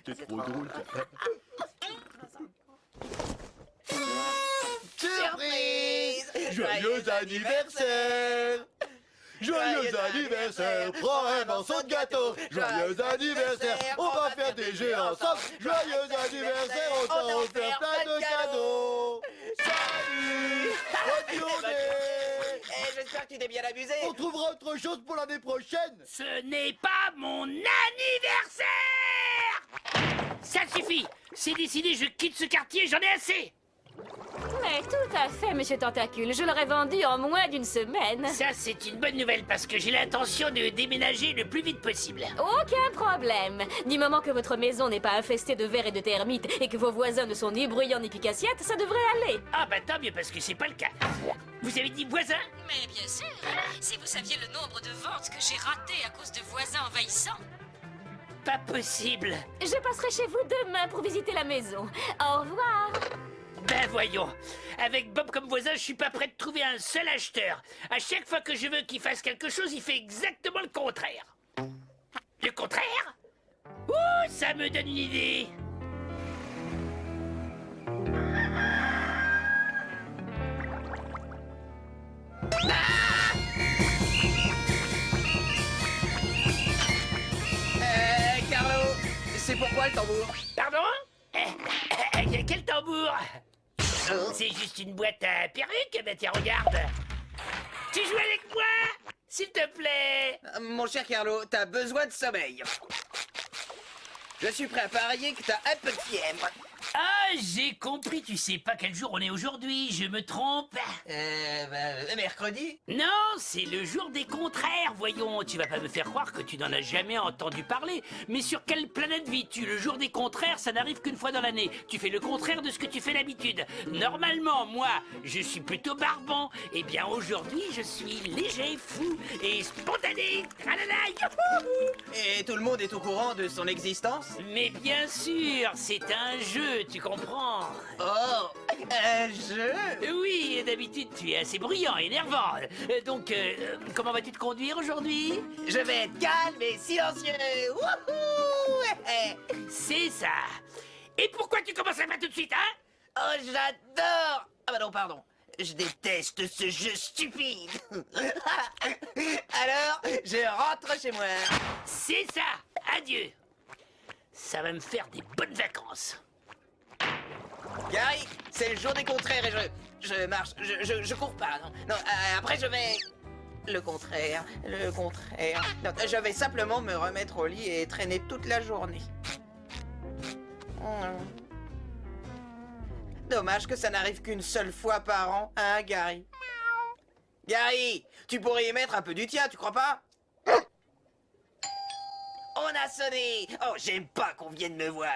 C'est trop drôle. Surprise! Joyeux anniversaire! Joyeux anniversaire! Prends un morceau de gâteau! Joyeux anniversaire! On va faire des jeux ensemble! Joyeux anniversaire! On t'a offert plein de cadeaux! Salut! Bonne journée! J'espère que tu t'es bien amusé. On trouvera autre chose pour l'année prochaine! Ce n'est pas mon anniversaire! Ça suffit! C'est décidé, je quitte ce quartier, j'en ai assez! Mais tout à fait, monsieur Tentacule. Je l'aurais vendu en moins d'une semaine. Ça, c'est une bonne nouvelle parce que j'ai l'intention de déménager le plus vite possible. Aucun problème. Du moment que votre maison n'est pas infestée de vers et de termites et que vos voisins ne sont ni bruyants ni picassiettes, ça devrait aller. Ah bah tant mieux parce que c'est pas le cas. Vous avez dit voisin? Mais bien sûr. Si vous saviez le nombre de ventes que j'ai ratées à cause de voisins envahissants. Pas possible. Je passerai chez vous demain pour visiter la maison. Au revoir. Ben voyons, avec Bob comme voisin, je suis pas prêt de trouver un seul acheteur. À chaque fois que je veux qu'il fasse quelque chose, il fait exactement le contraire. Le contraire? Ouh, ça me donne une idée. Carlo, c'est pourquoi le tambour? Pardon? Quel tambour? C'est juste une boîte à perruque? Ben tiens, regarde. Tu joues avec moi? S'il te plaît. Mon cher Carlo, t'as besoin de sommeil. Je suis prêt à parier que t'as un peu de fièvre. Ah, j'ai compris, tu sais pas quel jour on est aujourd'hui, je me trompe. Mercredi? Non, c'est le jour des contraires, voyons. Tu vas pas me faire croire que tu n'en as jamais entendu parler. Mais sur quelle planète vis-tu? Le jour des contraires, ça n'arrive qu'une fois dans l'année. Tu fais le contraire de ce que tu fais d'habitude. Normalement, moi, je suis plutôt barbant. Eh bien, aujourd'hui, je suis léger, fou et spontané. Tralala, youhou. Et tout le monde est au courant de son existence? Mais bien sûr, c'est un jeu, tu comprends? Oh, un jeu? Oui, et d'habitude, tu es assez bruyant, énervant. Donc, comment vas-tu te conduire aujourd'hui? Je vais être calme et silencieux. Wouhou! C'est ça. Et pourquoi tu commences pas tout de suite, hein? Oh, j'adore! Ah bah non, pardon. Je déteste ce jeu stupide. Alors, je rentre chez moi. C'est ça. Adieu. Ça va me faire des bonnes vacances. Gary, c'est le jour des contraires et je marche, je cours pas, non. Non, après je vais... Le contraire. Non, je vais simplement me remettre au lit et traîner toute la journée. Dommage que ça n'arrive qu'une seule fois par an, hein, Gary? Gary, tu pourrais y mettre un peu du tien, tu crois pas? On a sonné! Oh, j'aime pas qu'on vienne me voir.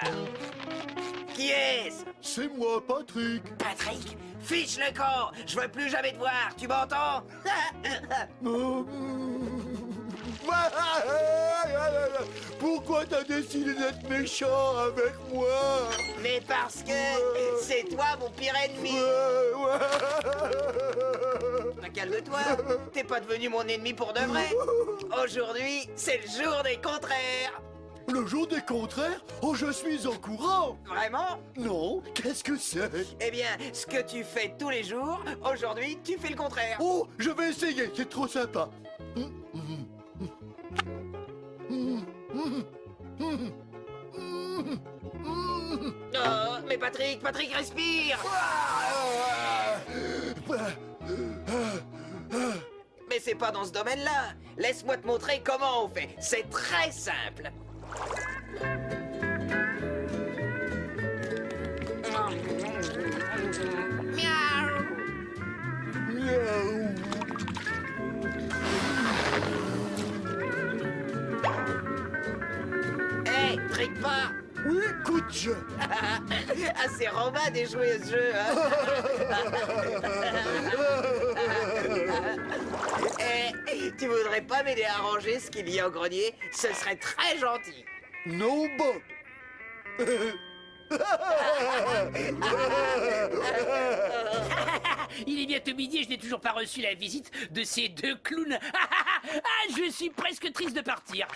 Qui est-ce? C'est moi, Patrick! Patrick, fiche le camp! Je veux plus jamais te voir, tu m'entends? Pourquoi t'as décidé d'être méchant avec moi? Mais parce que c'est toi mon pire ennemi! Bah, calme-toi, t'es pas devenu mon ennemi pour de vrai! Aujourd'hui, c'est le jour des contraires! Le jour des contraires? Oh, je suis au courant! Vraiment? Non, qu'est-ce que c'est? Eh bien, ce que tu fais tous les jours, aujourd'hui, tu fais le contraire! Oh, je vais essayer, c'est trop sympa! Oh, mais Patrick, respire! Mais c'est pas dans ce domaine-là. Laisse-moi te montrer comment on fait. C'est très simple. Miaou. Miaou. Hé, trique pas. Oui, coup de jeu. Ah, c'est Romain des jouer à ce jeu, hein. Tu voudrais pas m'aider à ranger ce qu'il y a au grenier? Ce serait très gentil. Non, Bob. Il est bientôt midi et je n'ai toujours pas reçu la visite de ces deux clowns. Je suis presque triste de partir.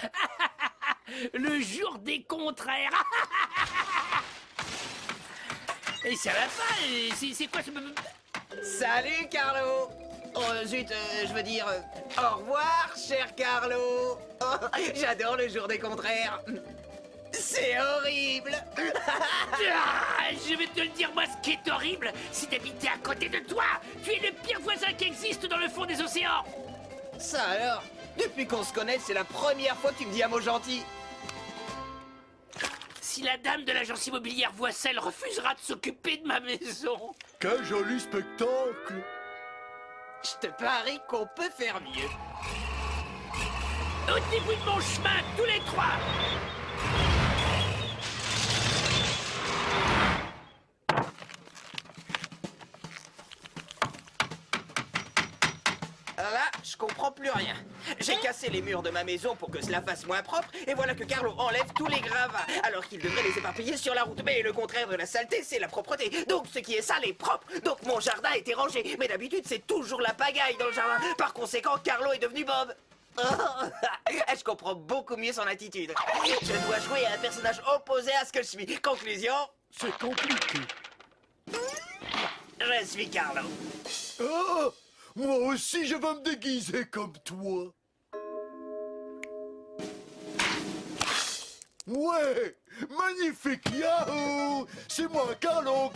Le jour des contraires. Et ça va pas, c'est quoi ce... Salut, Carlo. Oh, zut, je veux dire... au revoir, cher Carlo. Oh, j'adore le jour des contraires. C'est horrible. Je vais te le dire, moi, ce qui est horrible, c'est d'habiter à côté de toi. Tu es le pire voisin qui existe dans le fond des océans. Ça alors? Depuis qu'on se connaît, c'est la première fois que tu me dis un mot gentil. Si la dame de l'agence immobilière voit ça, elle refusera de s'occuper de ma maison. Quel joli spectacle. Je te parie qu'on peut faire mieux. Au début de mon chemin, tous les trois. Là, je comprends plus rien. J'ai cassé les murs de ma maison pour que cela fasse moins propre, et voilà que Carlo enlève tous les gravats, alors qu'il devrait les éparpiller sur la route. Mais le contraire de la saleté, c'est la propreté. Donc ce qui est sale est propre. Donc mon jardin a été rangé. Mais d'habitude, c'est toujours la pagaille dans le jardin. Par conséquent, Carlo est devenu Bob. Je comprends beaucoup mieux son attitude. Je dois jouer à un personnage opposé à ce que je suis. Conclusion, C'est compliqué. je suis Carlo. Ah, moi aussi, je veux me déguiser comme toi. Ouais, magnifique, yahoo! C'est moi, Carlo,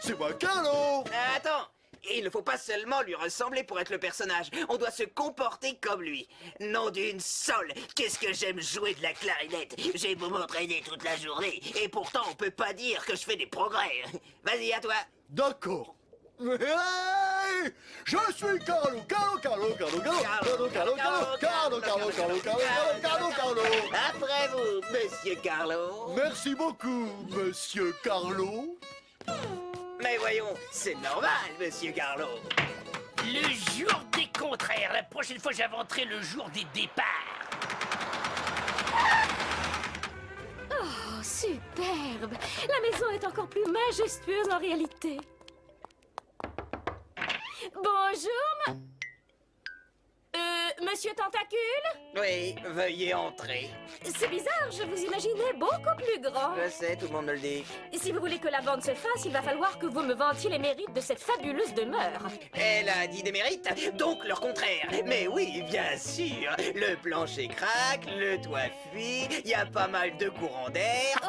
c'est moi, Carlo! Attends, il ne faut pas seulement lui ressembler pour être le personnage. On doit se comporter comme lui. Nom d'une sole, qu'est-ce que j'aime jouer de la clarinette. J'ai beau m'entraîner toute la journée, et pourtant on peut pas dire que je fais des progrès. Vas-y, à toi. D'accord. Hey, je suis Carlo. Après vous, monsieur Carlo. Merci beaucoup, monsieur Carlo. Mais voyons, c'est normal, monsieur Carlo. Le jour des contraires. La prochaine fois, j'inventerai le jour des départs. Oh, superbe. La maison est encore plus majestueuse en réalité. Bonjour, Monsieur Tentacule? Oui, veuillez entrer. C'est bizarre, je vous imaginais beaucoup plus grand. Je sais, tout le monde me le dit. Si vous voulez que la vente se fasse, il va falloir que vous me vantiez les mérites de cette fabuleuse demeure. Elle a dit des mérites, donc leur contraire. Mais oui, bien sûr. Le plancher craque, le toit fuit, il y a pas mal de courants d'air.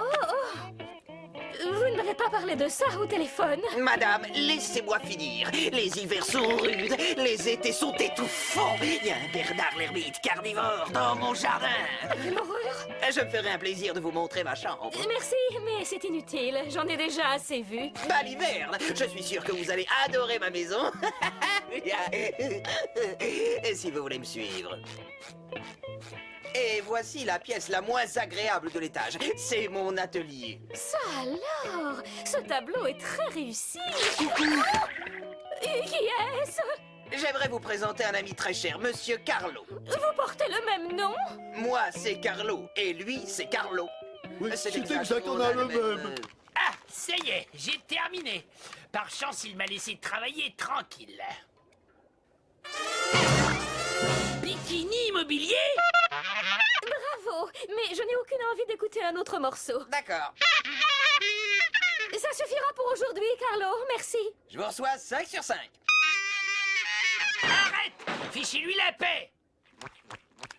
Vous ne m'avez pas parlé de ça au téléphone. Madame, laissez-moi finir. Les hivers sont rudes, les étés sont étouffants. Il y a un Bernard l'ermite carnivore dans mon jardin. Quelle horreur. Je me ferai un plaisir de vous montrer ma chambre. Merci, mais c'est inutile. J'en ai déjà assez vu. Baliverne, je suis sûr que vous allez adorer ma maison. Et si vous voulez me suivre. Et voici la pièce la moins agréable de l'étage. C'est mon atelier. Ça alors, ce tableau est très réussi. Qui est-ce? J'aimerais vous présenter un ami très cher, Monsieur Carlo. Vous portez le même nom? Moi, c'est Carlo, et lui, c'est Carlo. Oui, c'est exact, on a le même. Ah, ça y est, j'ai terminé. Par chance, il m'a laissé travailler tranquille. Bikini immobilier? Bravo, mais je n'ai aucune envie d'écouter un autre morceau. D'accord. Ça suffira pour aujourd'hui, Carlo, merci. Je vous reçois 5 sur 5. Arrête! Fichez-lui la paix!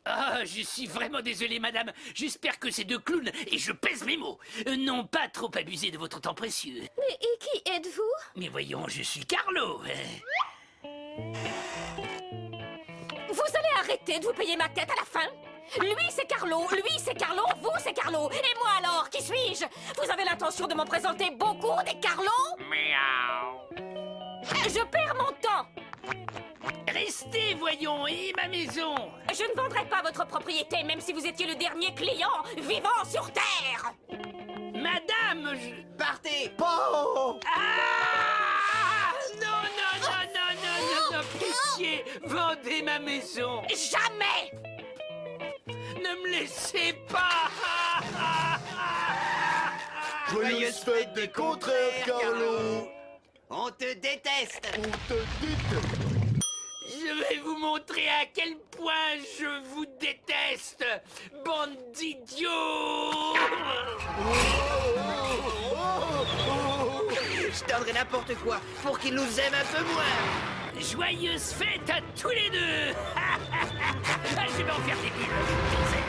Ah, je suis vraiment désolé, madame. J'espère que ces deux clowns, et je pèse mes mots, n'ont pas trop abusé de votre temps précieux. Mais et qui êtes-vous? Mais voyons, je suis Carlo. Vous allez arrêter de vous payer ma tête à la fin? Lui, c'est Carlo, vous, c'est Carlo. Et moi alors, qui suis-je? Vous avez l'intention de m'en présenter beaucoup des Carlo? Miaou. Je perds mon temps. Restez, voyons, et ma maison. Je ne vendrai pas votre propriété, même si vous étiez le dernier client vivant sur Terre. Madame, je... Partez! Oh, Ah! Non, pitié, vendez ma maison. Jamais. Ne me laissez pas. joyeuse fête des contraires, Carlo. On te déteste. On te déteste. Je vais vous montrer à quel point je vous déteste, bande d'idiots! Je tendrai n'importe quoi pour qu'ils nous aiment un peu moins. Joyeuses fêtes à tous les deux! Je vais en faire des bulles.